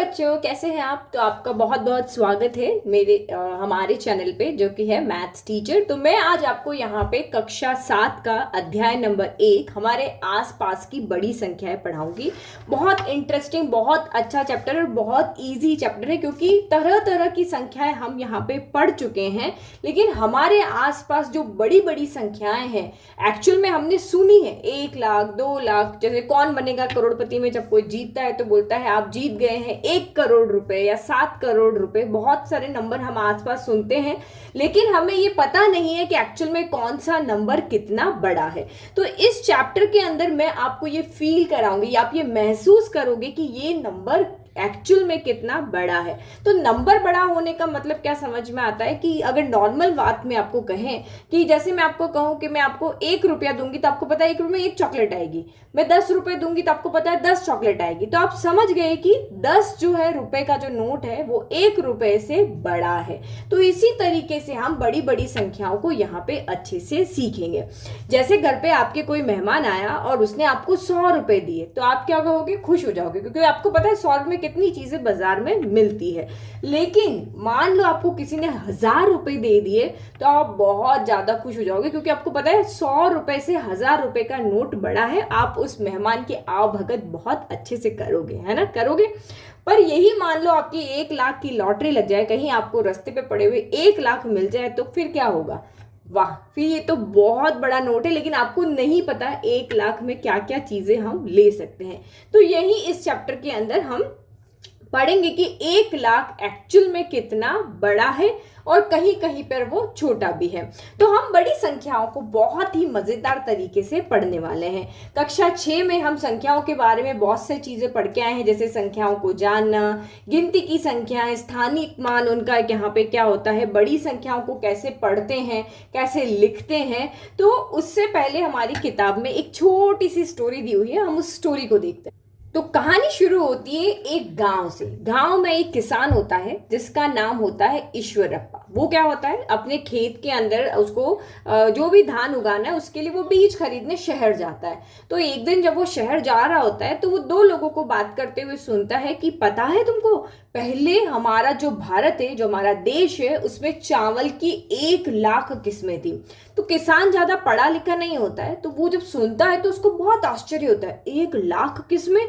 बच्चों, कैसे हैं आप। तो आपका बहुत बहुत स्वागत है मेरे हमारे चैनल पे जो कि है मैथ्स टीचर। तो मैं आज आपको यहाँ पे कक्षा 7 का अध्याय नंबर 1 हमारे आसपास की बड़ी संख्याएं पढ़ाऊंगी। बहुत इंटरेस्टिंग, बहुत अच्छा चैप्टर और बहुत इजी चैप्टर है, क्योंकि तरह तरह की संख्याएं हम यहाँ पे पढ़ चुके हैं, लेकिन हमारे आसपास जो बड़ी बड़ी संख्याएं हैं एक्चुअल में हमने सुनी है। 1 लाख, 2 लाख, जैसे कौन बनेगा करोड़पति में जब कोई जीतता है तो बोलता है आप जीत गए हैं 1 करोड़ रुपए या 7 करोड़ रुपए। बहुत सारे नंबर हम आसपास सुनते हैं, लेकिन हमें ये पता नहीं है कि एक्चुअल में कौन सा नंबर कितना बड़ा है। तो इस चैप्टर के अंदर मैं आपको ये फील कराऊंगी, आप ये महसूस करोगे कि ये नंबर एक्चुअल में कितना बड़ा है। तो नंबर बड़ा होने का मतलब क्या समझ में आता है कि अगर नॉर्मल बात में आपको कहें कि जैसे मैं आपको कहूं कि मैं आपको 1 रुपया दूंगी तो आपको पता है 1 रुपये में 1 चॉकलेट आएगी। मैं 10 रुपए दूंगी तो आपको पता है 10 चॉकलेट आएगी। तो आप समझ गए कि 10 जो है रुपए का जो नोट है वो 1 रुपए से बड़ा है। तो इसी तरीके से हम बड़ी बड़ी संख्याओं को यहाँ पे अच्छे से सीखेंगे। जैसे घर पे आपके कोई मेहमान आया और उसने आपको 100 रुपए दिए, तो आप क्या कहोगे? खुश हो जाओगे, क्योंकि आपको पता है 100 रुपए कितनी चीजें बाजार में मिलती है। लेकिन मान लो आपको किसी ने 1000 रुपए दे दिए तो आप बहुत ज्यादा खुश हो जाओगे, क्योंकि आपको पता है 100 रुपए से 1000 रुपए का नोट बड़ा है। आप उस मेहमान की आवभगत बहुत अच्छे से करोगे, है ना, करोगे। पर यही मान लो आपकी 1 लाख की लॉटरी लग जाए, कहीं आपको रास्ते पे पड़े हुए 1 लाख मिल जाए, तो फिर क्या होगा? वाह, फिर ये तो बहुत बड़ा नोट है, लेकिन आपको नहीं पता 1 लाख में क्या क्या चीजें हम ले सकते हैं। तो यही इस चैप्टर के अंदर हम पढ़ेंगे कि 1 लाख एक्चुअल में कितना बड़ा है और कहीं कहीं पर वो छोटा भी है। तो हम बड़ी संख्याओं को बहुत ही मजेदार तरीके से पढ़ने वाले हैं। कक्षा 6 में हम संख्याओं के बारे में बहुत से चीजें पढ़ के आए हैं, जैसे संख्याओं को जानना, गिनती की संख्याएं, स्थानिक मान उनका यहाँ पे क्या होता है, बड़ी संख्याओं को कैसे पढ़ते हैं, कैसे लिखते हैं। तो उससे पहले हमारी किताब में एक छोटी सी स्टोरी दी हुई है, हम उस स्टोरी को देखते हैं। तो कहानी शुरू होती है एक गांव से। गांव में एक किसान होता है जिसका नाम होता है ईश्वरप्पा। वो क्या होता है, अपने खेत के अंदर उसको जो भी धान उगाना है उसके लिए वो बीज खरीदने शहर जाता है। तो एक दिन जब वो शहर जा रहा होता है तो वो 2 लोगों को बात करते हुए सुनता है कि पता है तुमको, पहले हमारा जो भारत है, जो हमारा देश है, उसमें चावल की 1 लाख किस्में थी। तो किसान ज्यादा पढ़ा लिखा नहीं होता है, तो वो जब सुनता है तो उसको बहुत आश्चर्य होता है। 1 लाख किस्में,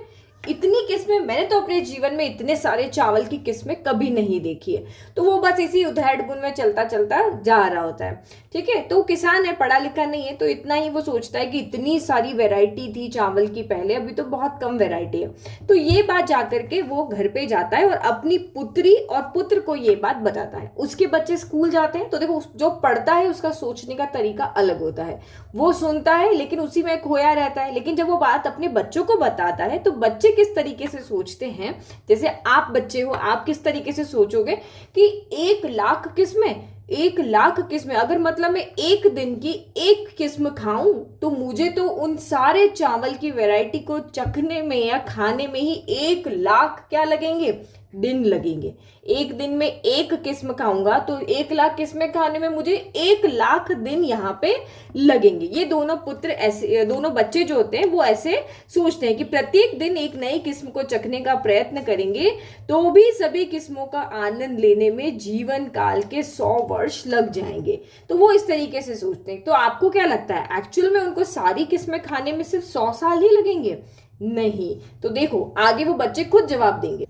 इतनी किस्में, मैंने तो अपने जीवन में इतने सारे चावल की किस्में कभी नहीं देखी है। तो वो बस इसी उधेड़ बुन में चलता चलता जा रहा होता है। ठीक है, तो किसान है, पढ़ा लिखा नहीं है, तो इतना ही वो सोचता है कि इतनी सारी वैरायटी थी चावल की पहले, अभी तो बहुत कम वैरायटी है। तो ये बात जाकर के वो घर पे जाता है और अपनी पुत्री और पुत्र को ये बात बताता है। उसके बच्चे स्कूल जाते हैं, तो देखो जो पढ़ता है उसका सोचने का तरीका अलग होता है। वो सुनता है लेकिन उसी में खोया रहता है, लेकिन जब वो बात अपने बच्चों को बताता है तो बच्चे किस तरीके से सोचते हैं, जैसे आप बच्चे हो, आप किस तरीके से सोचोगे कि 1 लाख किस्में, 1 लाख किस्में, अगर मतलब मैं एक दिन की 1 किस्म खाऊं तो मुझे तो उन सारे चावल की वैरायटी को चखने में या खाने में ही 1 लाख क्या लगेंगे? दिन लगेंगे। एक दिन में 1 किस्म खाऊंगा तो 1 लाख किस्में खाने में मुझे 1 लाख दिन यहाँ पे लगेंगे। ये दोनों पुत्र ऐसे, दोनों बच्चे जो होते हैं वो ऐसे सोचते हैं कि प्रत्येक दिन एक नई किस्म को चखने का प्रयत्न करेंगे तो भी सभी किस्मों का आनंद लेने में जीवन काल के 100 वर्ष लग जाएंगे। तो वो इस तरीके से सोचते हैं। तो आपको क्या लगता है, एक्चुअल में उनको सारी किस्में खाने में सिर्फ 100 साल ही लगेंगे? नहीं। तो देखो आगे वो बच्चे खुद जवाब देंगे।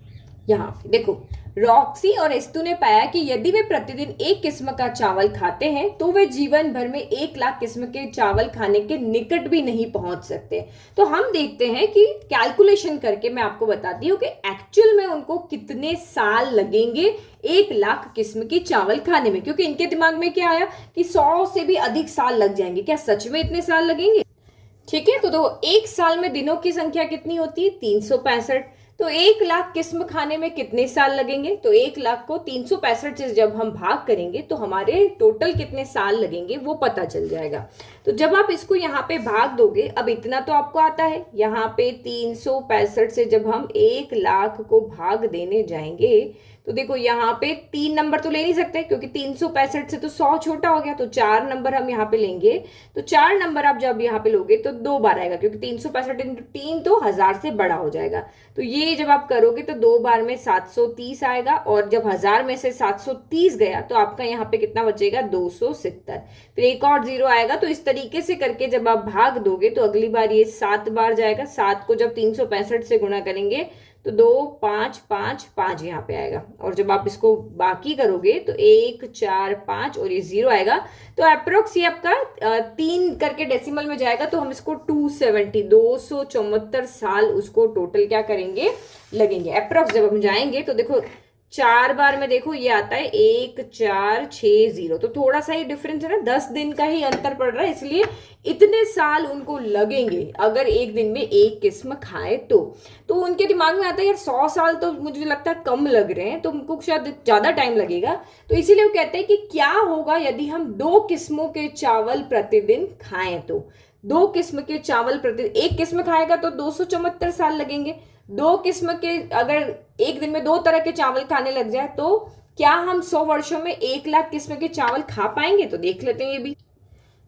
यहाँ पे देखो, रॉक्सी और एस्तु ने पाया कि यदि वे प्रतिदिन 1 किस्म का चावल खाते हैं तो वे जीवन भर में 1 लाख किस्म के चावल खाने के निकट भी नहीं पहुंच सकते। तो हम देखते हैं कि कैलकुलेशन करके मैं आपको बताती हूँ कि एक्चुअल में उनको कितने साल लगेंगे 1 लाख किस्म की चावल खाने में, क्योंकि इनके दिमाग में क्या आया कि 100 से भी अधिक साल लग जाएंगे। क्या सच में इतने साल लगेंगे? ठीक है, तो 1 साल में दिनों की संख्या कितनी होती है? 365। तो 1 लाख किस्म खाने में कितने साल लगेंगे? तो 1 लाख को 365 से जब हम भाग करेंगे तो हमारे टोटल कितने साल लगेंगे वो पता चल जाएगा। तो जब आप इसको यहाँ पे भाग दोगे, अब इतना तो आपको आता है, यहाँ पे 365 से जब हम 1 लाख को भाग देने जाएंगे तो देखो यहाँ पे 3 नंबर तो ले नहीं सकते क्योंकि 365 से तो 100 छोटा हो गया, तो 4 नंबर हम यहाँ पे लेंगे। तो 4 नंबर आप जब यहाँ पे लोगे तो 2 बार आएगा, क्योंकि 365 इंटू 3 तो 1000 से बड़ा हो जाएगा। तो ये जब आप करोगे तो 2 बार में 730 आएगा, और जब 1000 में से 730 गया तो आपका यहाँ पे कितना बचेगा, 270। फिर एक और 0 आएगा। तो इस तरीके से करके जब आप भाग दोगे तो अगली बार ये 7 बार जाएगा। 7 को जब 365 से गुणा करेंगे तो 2 5 5 5 यहाँ पे आएगा, और जब आप इसको बाकी करोगे तो 1 4 5 और ये 0 आएगा। तो अप्रोक्स ये आपका 3 करके डेसिमल में जाएगा, तो हम इसको 270 274 साल उसको टोटल क्या करेंगे, लगेंगे। अप्रोक्स जब हम जाएंगे तो देखो 4 बार में देखो ये आता है 1 4 6 0, तो थोड़ा सा ही डिफरेंस है ना, 10 दिन का ही अंतर पड़ रहा है, इसलिए इतने साल उनको लगेंगे अगर एक दिन में एक किस्म खाए तो उनके दिमाग में आता है यार 100 साल तो मुझे लगता है कम लग रहे हैं, तो उनको शायद ज्यादा टाइम लगेगा। तो इसीलिए वो कहते हैं कि क्या होगा यदि हम 2 किस्मों के चावल प्रतिदिन खाएं। तो 2 किस्म के चावल प्रतिदिन, एक किस्म खाएगा तो 274 साल लगेंगे। 2 किस्म के, अगर एक दिन में 2 तरह के चावल खाने लग जाए तो क्या हम 100 वर्षों में 1 लाख किस्म के चावल खा पाएंगे। तो देख लेते हैं ये भी,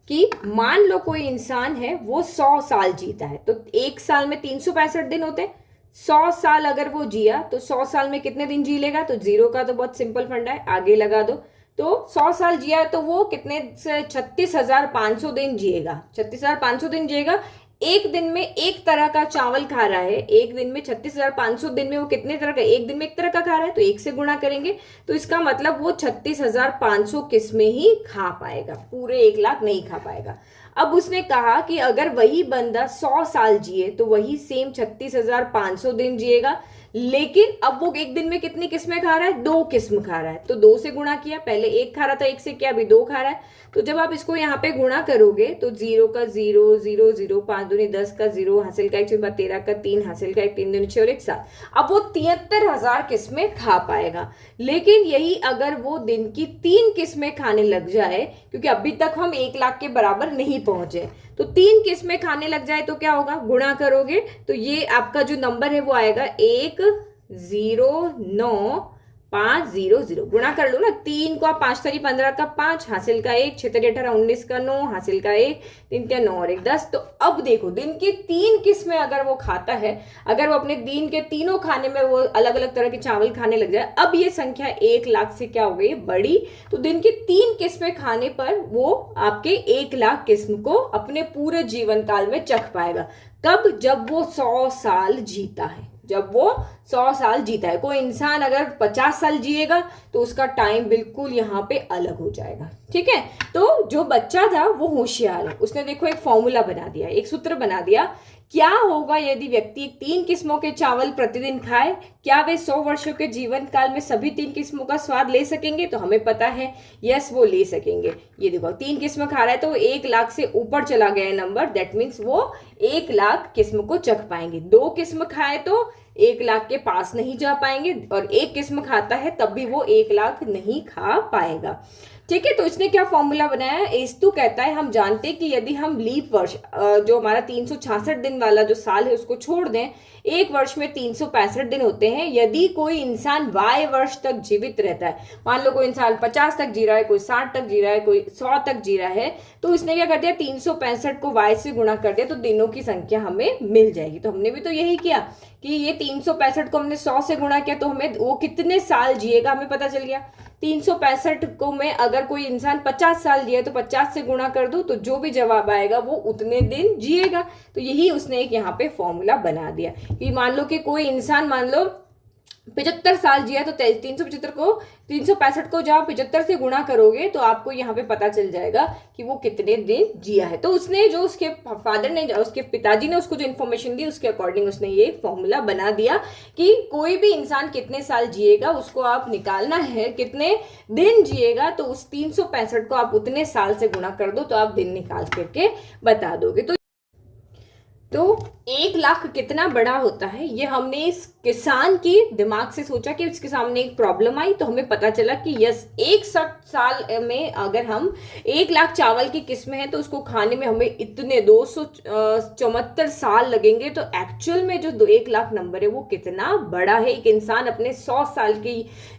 कि मान लो कोई इंसान है वो 100 साल जीता है, तो एक साल में 365 दिन होते हैं। 100 साल अगर वो जिया तो 100 साल में कितने दिन जी लेगा, तो 0 का तो बहुत सिंपल फंडा है, आगे लगा दो। तो 100 साल जिया तो वो कितने से 36,500 दिन जिएगा, 36,500 दिन जिएगा। एक दिन में एक तरह का चावल खा रहा है, एक दिन में 36,500 दिन में वो कितने तरह का, एक दिन में एक तरह का खा रहा है, तो 1 से गुणा करेंगे तो इसका मतलब वो 36,500 किस्में ही खा पाएगा, पूरे 1 लाख नहीं खा पाएगा। अब उसने कहा कि अगर वही बंदा 100 साल जिए तो वही सेम 36,500 दिन जिएगा, लेकिन अब वो एक दिन में कितनी किस्में खा रहा है, 2 किस्म खा रहा है। तो 2 से गुणा किया, पहले 1 खा रहा था 1 से किया, अभी 2 खा रहा है। तो जब आप इसको यहाँ पे गुणा करोगे तो 0 का 0 0 0, 5 दूनी 10 का 0, हासिल का 1 13 का 3, हासिल का 1 3 दूनी 6 और 1 7। अब वो 73,000 किस्में खा पाएगा। लेकिन यही अगर वो दिन की 3 किस्में खाने लग जाए, क्योंकि अभी तक हम 1 लाख के बराबर नहीं पहुंचे, तो 3 किस्में खाने लग जाए तो क्या होगा, गुणा करोगे तो ये आपका जो नंबर है वो आएगा 109,500। गुणा कर लो ना, 3 को 5 तरी 15 का 5, हासिल का 1, 6 तरी 18 19 का 9, हासिल का 1, 3 का 9 और 1 10। तो अब देखो दिन की 3 किस्में अगर वो खाता है, अगर वो अपने दिन के तीनों खाने में वो अलग अलग तरह के चावल खाने लग जाए, अब ये संख्या 1 लाख से क्या हो गई, बड़ी। तो दिन की 3 किस्में खाने पर वो आपके 1 लाख किस्म को अपने पूरे जीवन काल में चख पाएगा। कब, जब वो 100 साल जीता है, जब वो 100 साल जीता है। कोई इंसान अगर 50 साल जिएगा तो उसका टाइम बिल्कुल यहाँ पे अलग हो जाएगा, ठीक है। तो जो बच्चा था वो होशियार है, उसने देखो एक फॉर्मूला बना दिया, एक सूत्र बना दिया। क्या होगा यदि व्यक्ति 3 किस्मों के चावल प्रतिदिन खाए, क्या वे 100 वर्षों के जीवन काल में सभी 3 किस्मों का स्वाद ले सकेंगे। तो हमें पता है यस, वो ले सकेंगे। ये देखो 3 किस्म खा रहा है तो 1 लाख से ऊपर चला गया है नंबर, दैट मीन्स वो 1 लाख किस्म को चख पाएंगे। 2 किस्म खाए तो 1 लाख के पास नहीं जा पाएंगे, और 1 किस्म खाता है तब भी वो 1 लाख नहीं खा पाएगा, ठीक है। तो इसने क्या फॉर्मूला बनाया, एस्तु कहता है हम जानते हैं कि यदि हम लीप वर्ष जो हमारा 366 दिन वाला जो साल है उसको छोड़ दें, एक वर्ष में 365 दिन होते हैं। यदि कोई इंसान वाय वर्ष तक जीवित रहता है, मान लो कोई इंसान 50 तक जी रहा है, कोई 60 तक जी रहा है, कोई 100 तक जी रहा है, तो इसने क्या कर दिया, 365 को वाय से गुणा कर दिया तो दिनों की संख्या हमें मिल जाएगी। तो हमने भी तो यही किया कि ये 365 को हमने 100 से गुणा किया तो हमें वो कितने साल जिएगा हमें पता चल गया। 365 को मैं अगर कोई इंसान 50 साल जिए तो 50 से गुणा कर दूं तो जो भी जवाब आएगा वो उतने दिन जिएगा। तो यही उसने एक यहाँ पे फॉर्मूला बना दिया कि मान लो कि कोई इंसान मान लो 75 साल जिया तो 365 को जब 75 से गुणा करोगे तो आपको यहाँ पे पता चल जाएगा कि वो कितने दिन जिया है। तो उसने जो उसके फादर ने, उसके पिताजी ने उसको जो इन्फॉर्मेशन दी उसके अकॉर्डिंग उसने ये फॉर्मूला बना दिया कि कोई भी इंसान कितने साल जिएगा उसको आप निकालना है, कितने दिन जिएगा तो उस 365 को आप उतने साल से गुणा कर दो तो आप दिन निकाल करके बता दोगे। तो 1 लाख कितना बड़ा होता है, ये हमने इस किसान की दिमाग से सोचा कि उसके सामने एक प्रॉब्लम आई, तो हमें पता चला कि यस, एक साल में अगर हम 1 लाख चावल की किस्में हैं तो उसको खाने में हमें इतने 274 साल लगेंगे। तो एक्चुअल में जो 1 लाख नंबर है वो कितना बड़ा है। एक इंसान अपने 100 साल के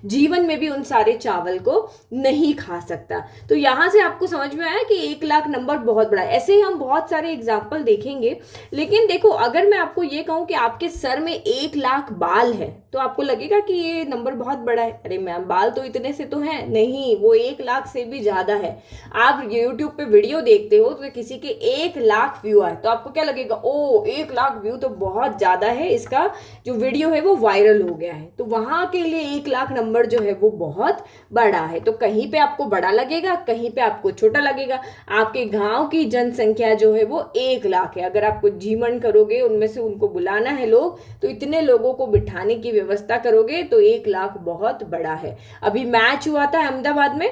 जीवन में भी उन सारे चावल को नहीं खा सकता। तो यहां से आपको समझ में आया कि 1 लाख नंबर बहुत बड़ा है। ऐसे ही हम बहुत सारे एग्जाम्पल देखेंगे। लेकिन देखो, अगर मैं आपको ये कहूं कि आपके सर में 1 लाख बाल है तो आपको लगेगा कि ये नंबर बहुत बड़ा है। अरे मैम, बाल तो इतने से तो है नहीं, वो 1 लाख से भी ज्यादा है। आप यूट्यूब पे वीडियो देखते हो तो किसी के 1 लाख व्यू आए तो आपको क्या लगेगा, ओ 1 लाख व्यू तो बहुत ज्यादा है, इसका जो वीडियो है वो वायरल हो गया है। तो वहां के लिए 1 लाख नंबर जो है वो बहुत बड़ा है। तो कहीं पे आपको बड़ा लगेगा, कहीं पे आपको छोटा लगेगा। आपके गांव की जनसंख्या जो है वो 1 लाख है। अगर आपको जीवन करोगे, उनमें से उनको बुलाना है लोग, तो इतने लोगों को बिठाने की व्यवस्था करोगे तो 1 लाख बहुत बड़ा है। अभी मैच हुआ था अहमदाबाद में,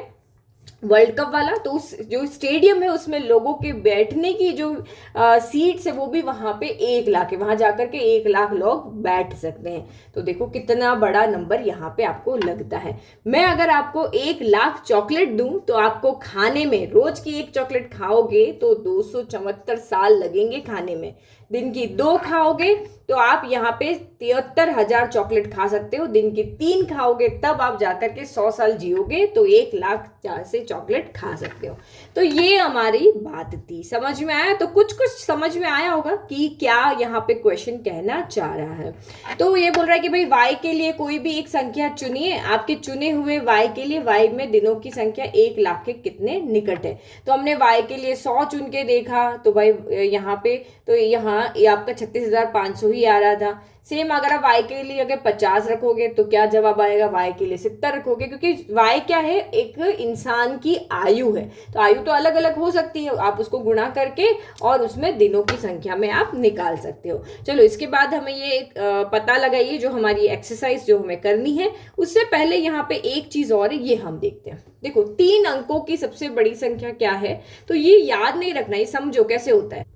वर्ल्ड कप वाला, तो उस जो स्टेडियम है उसमें लोगों के बैठने की जो सीट्स है वो भी वहां पे 1 लाख है। वहां जाकर के 1 लाख लोग बैठ सकते हैं। तो देखो कितना बड़ा नंबर यहाँ पे आपको लगता है। मैं अगर आपको 1 लाख चॉकलेट दूं तो आपको खाने में, रोज की एक चॉकलेट खाओगे तो 274 साल लगेंगे खाने में। दिन की 2 खाओगे तो आप यहाँ पे 73,000 चॉकलेट खा सकते हो। दिन की 3 खाओगे तब आप जाकर के 100 साल जियोगे तो 1 लाख से चॉकलेट खा सकते हो। तो ये हमारी बात थी, समझ में आया? तो कुछ कुछ समझ में आया होगा कि क्या यहाँ पे क्वेश्चन कहना चाह रहा है। तो ये बोल रहा है कि भाई y के लिए कोई भी एक संख्या चुनिए। आपके चुने हुए y के लिए, y में दिनों की संख्या 1 लाख के कितने निकट है। तो हमने y के लिए 100 चुन के देखा तो भाई यहाँ पे, तो यहाँ ये आपका 36,500 ही आ रहा था। सेम अगर आप y के लिए अगर 50 रखोगे तो क्या जवाब आएगा, y के लिए 70 रखोगे, क्योंकि y क्या है, एक इंसान की आयु है। तो आयु तो अलग अलग हो सकती है, आप उसको गुणा करके और उसमें दिनों की संख्या में आप निकाल सकते हो। चलो, इसके बाद हमें ये पता लगाइए जो हमारी एक्सरसाइज जो हमें करनी है। उससे पहले यहाँ पे एक चीज और है, ये हम देखते हैं। देखो, 3 अंकों की सबसे बड़ी संख्या क्या है, तो ये याद नहीं रखना, ये समझो कैसे होता है।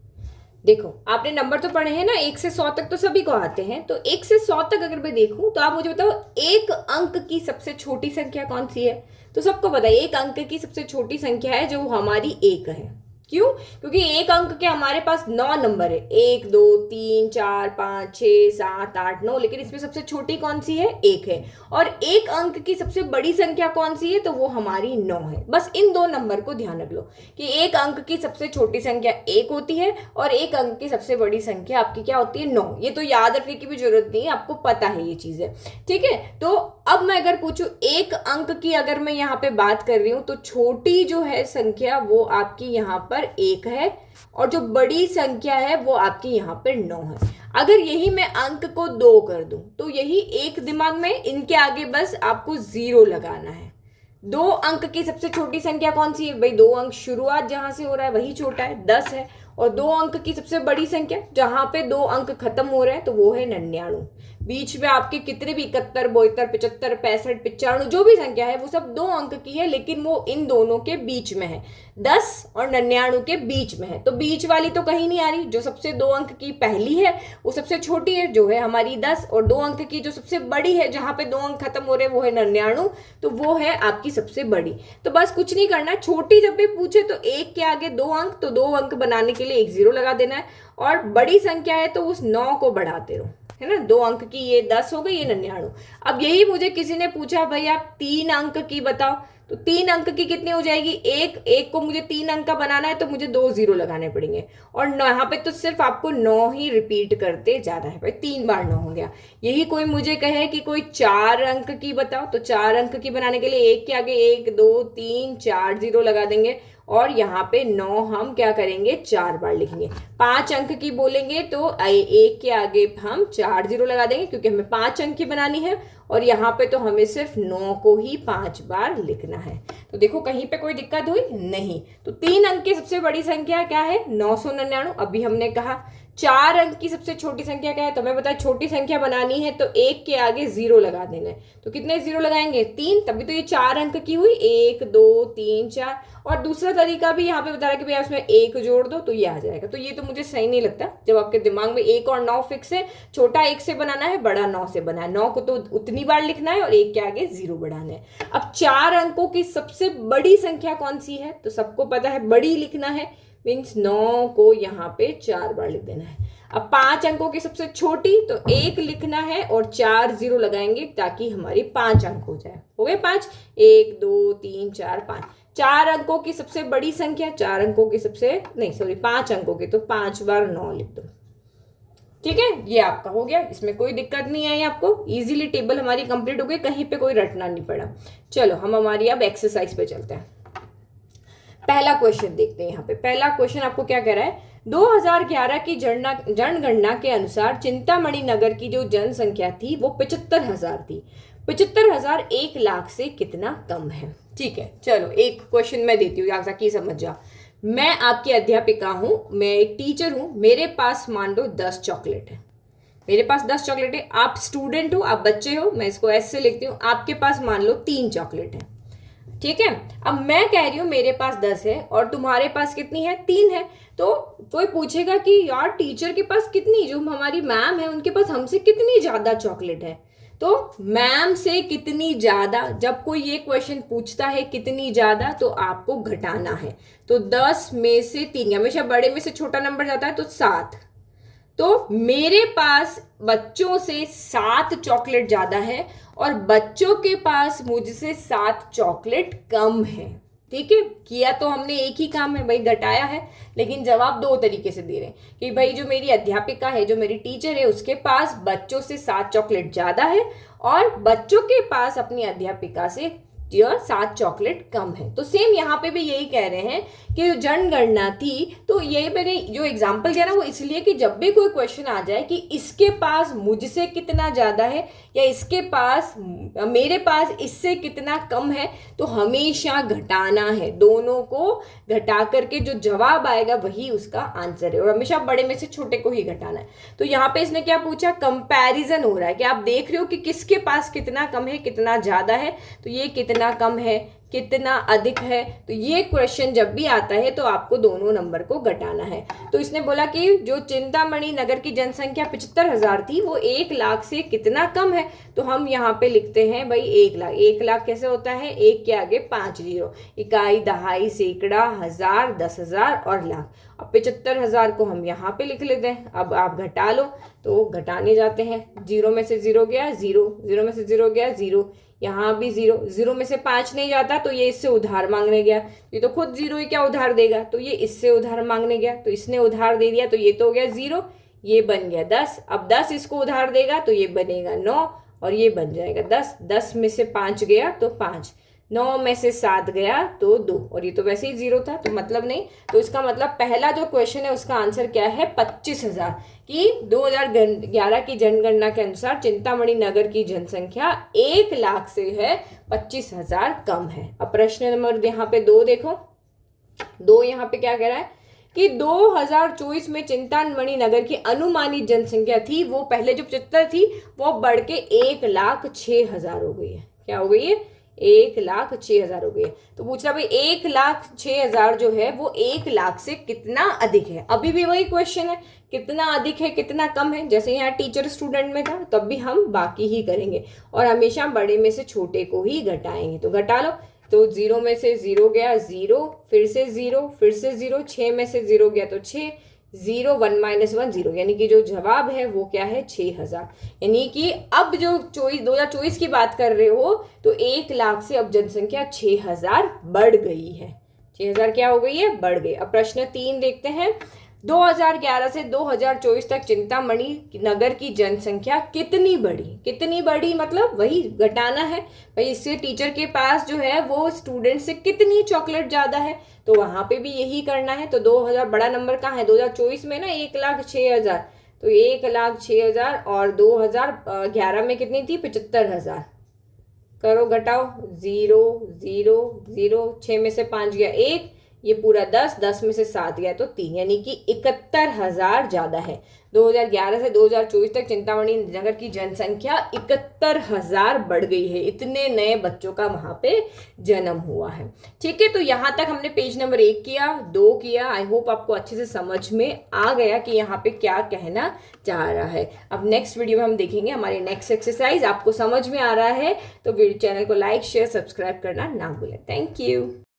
देखो, आपने नंबर तो पढ़े हैं ना, 1 से 100 तक तो सभी को आते हैं। तो 1 से 100 तक अगर मैं देखूं तो आप मुझे बताओ, एक अंक की सबसे छोटी संख्या कौन सी है। तो सबको पता है एक अंक की सबसे छोटी संख्या है जो हमारी 1 है। क्यों? क्योंकि एक अंक के हमारे पास 9 नंबर है, 1 2 3 4 5 6 7 8 9, लेकिन इसमें सबसे छोटी कौन सी है, 1 है। और एक अंक की सबसे बड़ी संख्या कौन सी है, तो वो हमारी 9 है। बस इन 2 नंबर को ध्यान रख लो कि एक अंक की सबसे छोटी संख्या 1 होती है और एक अंक की सबसे बड़ी संख्या आपकी क्या होती है, 9। ये तो याद रखने की भी जरूरत नहीं है, आपको पता है ये चीजें, ठीक है। तो अब मैं अगर पूछूं एक अंक की, अगर मैं यहाँ पे बात कर रही हूं, तो छोटी जो है संख्या वो आपकी यहाँ पर 1 है और जो बड़ी संख्या है वो आपकी यहाँ पर 9 है। अगर यही मैं अंक को 2 कर दूं तो यही एक दिमाग में, इनके आगे बस आपको 0 लगाना है। 2 अंक की सबसे छोटी संख्या कौन सी है भाई, 2 अंक शुरुआत जहां से हो रहा है वही छोटा है, 10 है। और 2 अंक की सबसे बड़ी संख्या जहां पे 2 अंक खत्म हो रहे हैं तो वो है 99। बीच में आपके कितने भी 71 72 75 65 95 जो भी संख्या है वो सब 2 अंक की है, लेकिन वो इन दोनों के बीच में है, 10 और 99 के बीच में है। तो बीच वाली तो कहीं नहीं आ रही, जो सबसे 2 अंक की पहली है वो सबसे छोटी है जो है हमारी 10, और 2 अंक की जो सबसे बड़ी है जहां पे 2 अंक खत्म हो रहे हैं वो है 99, तो वो है आपकी सबसे बड़ी। तो बस कुछ नहीं करना, छोटी जब भी पूछे तो 1 के आगे 2 अंक, तो 2 अंक बनाने के लिए एक 0 लगा देना है, और बड़ी संख्या है तो उस 9 को बढ़ाते रहो, है ना। 2 अंक की ये 10 हो गई, ये 99। अब यही मुझे किसी ने पूछा भाई आप 3 अंक की बताओ, तो 3 अंक की कितनी हो जाएगी, एक को मुझे 3 अंक का बनाना है तो मुझे 2 0 लगाने पड़ेंगे, और यहाँ पे तो सिर्फ आपको 9 ही रिपीट करते जाना है भाई, 3 बार 9 हो गया। यही कोई मुझे कहे कि कोई 4 अंक की बताओ, तो 4 अंक की बनाने के लिए 1 के आगे 1 2 3 4 0 लगा देंगे, और यहाँ पे 9 हम क्या करेंगे 4 बार लिखेंगे। 5 अंक की बोलेंगे तो 1 के आगे हम 4 0 लगा देंगे क्योंकि हमें 5 अंक की बनानी है, और यहाँ पे तो हमें सिर्फ 9 को ही 5 बार लिखना है। तो देखो कहीं पे कोई दिक्कत हुई नहीं। तो 3 अंक की सबसे बड़ी संख्या क्या है, 999। अभी हमने कहा 4 अंक की सबसे छोटी संख्या क्या है, तो हमें पता है छोटी संख्या बनानी है तो 1 के आगे 0 लगा देना है। तो कितने 0 लगाएंगे, 3, तभी तो ये 4 अंक की हुई, 1 2 3 4। और दूसरा तरीका भी यहाँ पे बता रहा है कि भैया उसमें 1 जोड़ दो तो ये आ जाएगा। तो ये तो मुझे सही नहीं लगता, जब आपके दिमाग में 1 और 9 फिक्स है, छोटा 1 से बनाना है, बड़ा 9 से बनाना है। 9 को तो उतनी बार लिखना है और 1 के आगे 0 बढ़ाना है। अब 4 अंकों की सबसे बड़ी संख्या कौन सी है, तो सबको पता है बड़ी लिखना है, मीन्स 9 को यहाँ पे 4 बार लिख देना है। अब 5 अंकों की सबसे छोटी, तो 1 लिखना है और 4 0 लगाएंगे ताकि हमारी 5 अंक हो जाए। हो गए 5, 1 2 3 4 5। 4 अंकों की सबसे बड़ी संख्या, 4 अंकों की सबसे नहीं सॉरी 5 अंकों की, तो 5 बार 9 लिख दो। ठीक है, ये आपका हो गया, इसमें कोई दिक्कत नहीं आई आपको, इजीली टेबल हमारी कंप्लीट हो गई, कहीं पे कोई रटना नहीं पड़ा। चलो हम हमारी अब एक्सरसाइज पे चलते हैं। पहला क्वेश्चन देखते हैं। यहाँ पे पहला क्वेश्चन आपको क्या कह रहा है, 2011 की जनगणना के अनुसार चिंतामणि नगर की जो जनसंख्या थी वो 75,000 थी। 75,000 1 लाख से कितना कम है। ठीक है, चलो एक क्वेश्चन मैं देती हूँ ताकि समझ जाओ। मैं आपकी अध्यापिका हूं, मैं एक टीचर हूं, मेरे पास मान लो 10 चॉकलेट है। मेरे पास 10 चॉकलेट है, आप स्टूडेंट हो, आप बच्चे हो, मैं इसको ऐसे लिखती हूँ, आपके पास मान लो 3 चॉकलेट है। ठीक है, अब मैं कह रही हूं मेरे पास 10 है और तुम्हारे पास कितनी है, 3 है। तो कोई पूछेगा कि यार टीचर के पास कितनी, जो हमारी मैम है उनके पास हमसे कितनी ज्यादा चॉकलेट है। तो मैम से कितनी ज्यादा, जब कोई ये क्वेश्चन पूछता है कितनी ज्यादा, तो आपको घटाना है। तो 10 में से 3, हमेशा बड़े में से छोटा नंबर जाता है, तो 7। तो मेरे पास बच्चों से 7 चॉकलेट ज्यादा है और बच्चों के पास मुझसे 7 चॉकलेट कम है। ठीक है, किया तो हमने एक ही काम है भाई, घटाया है, लेकिन जवाब 2 तरीके से दे रहे हैं कि भाई जो मेरी अध्यापिका है, जो मेरी टीचर है, उसके पास बच्चों से 7 चॉकलेट ज्यादा है और बच्चों के पास अपनी अध्यापिका से 7 चॉकलेट कम है। तो सेम यहाँ पे भी यही कह रहे हैं कि जनगणना थी, तो ये मैंने जो एग्जांपल दिया ना वो इसलिए कि जब भी कोई क्वेश्चन आ जाए कि इसके पास मुझसे कितना ज्यादा है या इसके पास मेरे पास इससे कितना कम है, तो हमेशा घटाना है, दोनों को घटा करके जो जवाब आएगा वही उसका आंसर है और हमेशा बड़े में से छोटे को ही घटाना है। तो यहाँ पे इसने क्या पूछा, कंपैरिजन हो रहा है कि आप देख रहे हो कि किसके पास कितना कम है, कितना ज्यादा है, तो ये कितना कम है, कितना अधिक है। तो ये क्वेश्चन जब भी आता है तो आपको दोनों नंबर को घटाना है। तो इसने बोला कि जो चिंतामणि नगर की जनसंख्या 75,000 थी वो 1 लाख से कितना कम है, तो हम यहाँ पे लिखते हैं भाई 1 लाख। 1 लाख कैसे होता है, 1 के आगे 5 जीरो, इकाई, दहाई, सैकड़ा, हजार, 10,000 और लाख। अब 75,000 को हम यहाँ पे लिख लेते हैं। अब आप घटा लो, तो घटाने जाते हैं, 0 में से 0 गया 0, 0 में से 0 गया 0, यहाँ भी 0, 0 में से 5 नहीं जाता तो ये इससे उधार मांगने गया, ये तो खुद 0 ही क्या उधार देगा, तो ये इससे उधार मांगने गया, तो इसने उधार दे दिया, तो ये तो हो गया 0, ये बन गया 10। अब 10 इसको उधार देगा तो ये बनेगा 9 और ये बन जाएगा 10। 10 में से 5 गया तो 5, 9 में से 7 गया तो 2, और ये तो वैसे ही 0 था तो मतलब नहीं। तो इसका मतलब पहला जो क्वेश्चन है उसका आंसर क्या है, 25,000 कि 2011 की जनगणना के अनुसार चिंतामणि नगर की जनसंख्या 1 लाख से है 25,000 कम है। अब प्रश्न नंबर यहाँ पे 2 देखो, 2 यहाँ पे क्या कह रहा है कि 2024 में चिंतामणि नगर की अनुमानित जनसंख्या थी, वो पहले जो 75 थी वो बढ़ के 1,06,000 हो गई है। क्या हो गई है, 1,06,000 हो गई है। तो पूछ रहा भाई 1,06,000 जो है वो 1 लाख से कितना अधिक है। अभी भी वही क्वेश्चन है, कितना अधिक है कितना कम है। जैसे यहाँ टीचर स्टूडेंट में था तब भी हम बाकी ही करेंगे और हमेशा बड़े में से छोटे को ही घटाएंगे। तो घटा लो, तो 0 में से 0 गया 0, फिर से 0, फिर से 0, 6 में से 0 गया तो 6, 0, 1 - 1 0, यानी कि जो जवाब है वो क्या है, 6,000। यानी कि अब जो 2024 की बात कर रहे हो तो 1 लाख से अब जनसंख्या 6,000 बढ़ गई है। 6,000 क्या हो गई है, बढ़ गई। अब प्रश्न 3 देखते हैं, 2011 से 2024 तक चिंतामणि नगर की जनसंख्या कितनी बढ़ी। कितनी बढ़ी मतलब वही घटाना है भाई, इससे टीचर के पास जो है वो स्टूडेंट से कितनी चॉकलेट ज्यादा है, तो वहां पे भी यही करना है। तो 2000 बड़ा नंबर कहाँ है, 2024 में ना 1,06,000, तो 1,06,000 और 2011 में कितनी थी, 75,000। करो घटाओ, 0 0 0, 6 में से 5 गया 1, ये पूरा 10 में से 7 गया तो 3, यानी कि 71,000 ज्यादा है। 2011 से 2024 तक चिंतामणि नगर की जनसंख्या 71,000 बढ़ गई है। इतने नए बच्चों का वहां पे जन्म हुआ है। ठीक है, तो यहां तक हमने पेज नंबर 1 किया, 2 किया। आई होप आपको अच्छे से समझ में आ गया कि यहाँ पे क्या कहना चाह रहा है। अब नेक्स्ट वीडियो में हम देखेंगे हमारी नेक्स्ट एक्सरसाइज। आपको समझ में आ रहा है तो चैनल को लाइक शेयर सब्सक्राइब करना ना भूलें। Thank you.